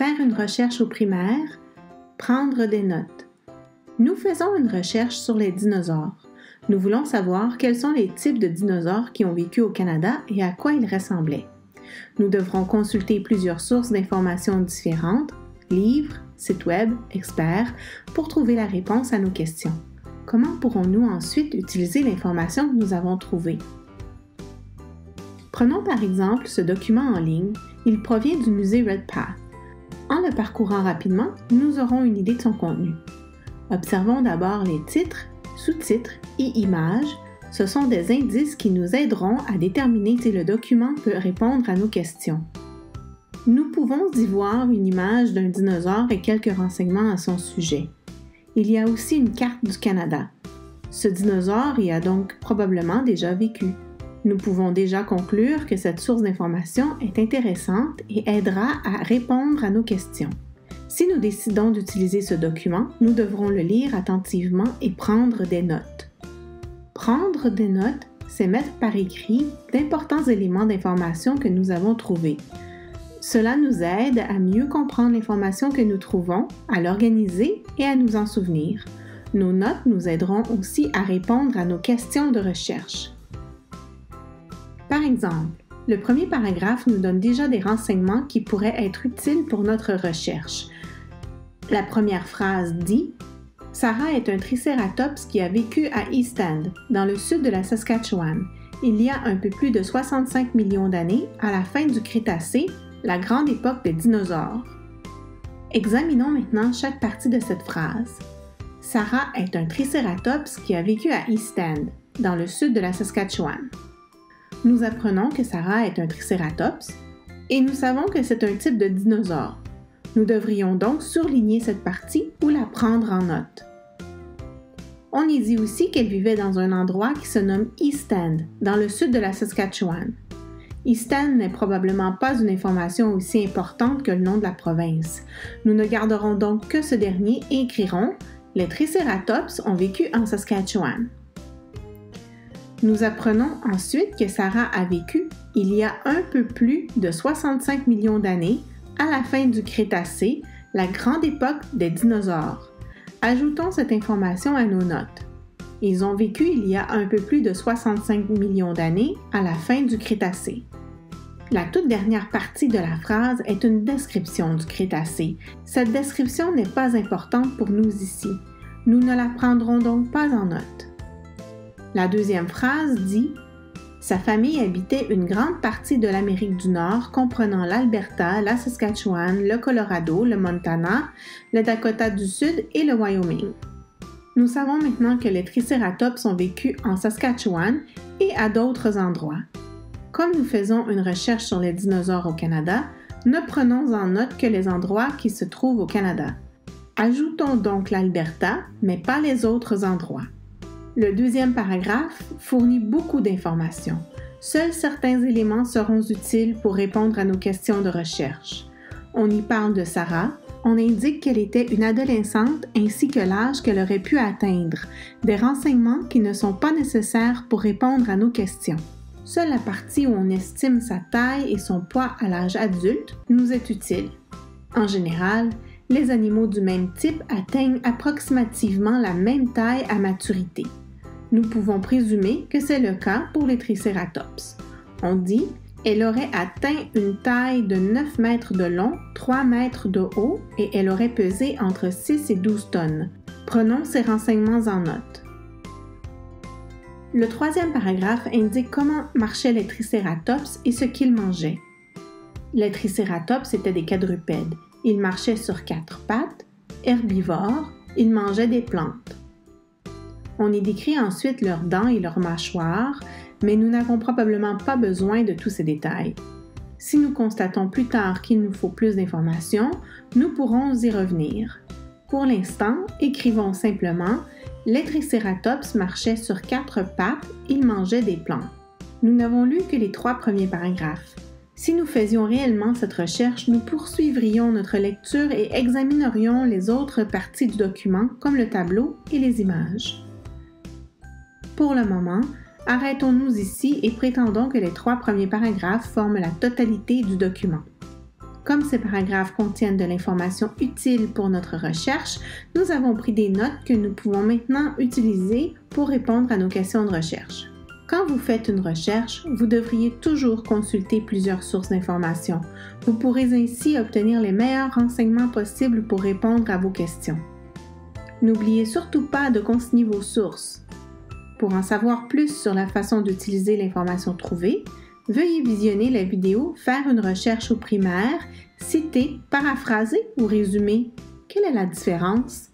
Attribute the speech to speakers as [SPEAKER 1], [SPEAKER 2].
[SPEAKER 1] Faire une recherche au primaire, prendre des notes. Nous faisons une recherche sur les dinosaures. Nous voulons savoir quels sont les types de dinosaures qui ont vécu au Canada et à quoi ils ressemblaient. Nous devrons consulter plusieurs sources d'informations différentes, livres, sites web, experts, pour trouver la réponse à nos questions. Comment pourrons-nous ensuite utiliser l'information que nous avons trouvée? Prenons par exemple ce document en ligne. Il provient du musée Redpath. En le parcourant rapidement, nous aurons une idée de son contenu. Observons d'abord les titres, sous-titres et images. Ce sont des indices qui nous aideront à déterminer si le document peut répondre à nos questions. Nous pouvons y voir une image d'un dinosaure et quelques renseignements à son sujet. Il y a aussi une carte du Canada. Ce dinosaure y a donc probablement déjà vécu. Nous pouvons déjà conclure que cette source d'information est intéressante et aidera à répondre à nos questions. Si nous décidons d'utiliser ce document, nous devrons le lire attentivement et prendre des notes. Prendre des notes, c'est mettre par écrit d'importants éléments d'information que nous avons trouvés. Cela nous aide à mieux comprendre l'information que nous trouvons, à l'organiser et à nous en souvenir. Nos notes nous aideront aussi à répondre à nos questions de recherche. Par exemple, le premier paragraphe nous donne déjà des renseignements qui pourraient être utiles pour notre recherche. La première phrase dit « Sarah est un tricératops qui a vécu à East End, dans le sud de la Saskatchewan, il y a un peu plus de 65 millions d'années, à la fin du Crétacé, la grande époque des dinosaures. » Examinons maintenant chaque partie de cette phrase. Sarah est un tricératops qui a vécu à East End, dans le sud de la Saskatchewan. Nous apprenons que Sarah est un tricératops et nous savons que c'est un type de dinosaure. Nous devrions donc surligner cette partie ou la prendre en note. On y dit aussi qu'elle vivait dans un endroit qui se nomme East End, dans le sud de la Saskatchewan. East End n'est probablement pas une information aussi importante que le nom de la province. Nous ne garderons donc que ce dernier et écrirons « Les tricératops ont vécu en Saskatchewan ». Nous apprenons ensuite que Sarah a vécu il y a un peu plus de 65 millions d'années, à la fin du Crétacé, la grande époque des dinosaures. Ajoutons cette information à nos notes. Ils ont vécu il y a un peu plus de 65 millions d'années, à la fin du Crétacé. La toute dernière partie de la phrase est une description du Crétacé. Cette description n'est pas importante pour nous ici. Nous ne la prendrons donc pas en note. La deuxième phrase dit « Sa famille habitait une grande partie de l'Amérique du Nord comprenant l'Alberta, la Saskatchewan, le Colorado, le Montana, le Dakota du Sud et le Wyoming. » Nous savons maintenant que les tricératops ont vécu en Saskatchewan et à d'autres endroits. Comme nous faisons une recherche sur les dinosaures au Canada, ne prenons en note que les endroits qui se trouvent au Canada. Ajoutons donc l'Alberta, mais pas les autres endroits. Le deuxième paragraphe fournit beaucoup d'informations. Seuls certains éléments seront utiles pour répondre à nos questions de recherche. On y parle de Sarah, on indique qu'elle était une adolescente ainsi que l'âge qu'elle aurait pu atteindre, des renseignements qui ne sont pas nécessaires pour répondre à nos questions. Seule la partie où on estime sa taille et son poids à l'âge adulte nous est utile. En général, les animaux du même type atteignent approximativement la même taille à maturité. Nous pouvons présumer que c'est le cas pour les tricératops. On dit qu'elle aurait atteint une taille de 9 mètres de long, 3 mètres de haut et elle aurait pesé entre 6 et 12 tonnes. Prenons ces renseignements en note. Le troisième paragraphe indique comment marchaient les tricératops et ce qu'ils mangeaient. Les tricératops étaient des quadrupèdes. Ils marchaient sur 4 pattes, herbivores, ils mangeaient des plantes. On y décrit ensuite leurs dents et leurs mâchoires, mais nous n'avons probablement pas besoin de tous ces détails. Si nous constatons plus tard qu'il nous faut plus d'informations, nous pourrons y revenir. Pour l'instant, écrivons simplement « Les tricératops marchaient sur 4 pattes, ils mangeaient des plantes ». Nous n'avons lu que les 3 premiers paragraphes. Si nous faisions réellement cette recherche, nous poursuivrions notre lecture et examinerions les autres parties du document, comme le tableau et les images. Pour le moment, arrêtons-nous ici et prétendons que les 3 premiers paragraphes forment la totalité du document. Comme ces paragraphes contiennent de l'information utile pour notre recherche, nous avons pris des notes que nous pouvons maintenant utiliser pour répondre à nos questions de recherche. Quand vous faites une recherche, vous devriez toujours consulter plusieurs sources d'informations. Vous pourrez ainsi obtenir les meilleurs renseignements possibles pour répondre à vos questions. N'oubliez surtout pas de consigner vos sources. Pour en savoir plus sur la façon d'utiliser l'information trouvée, veuillez visionner la vidéo « Faire une recherche au primaire », citer, paraphraser ou résumer. Quelle est la différence?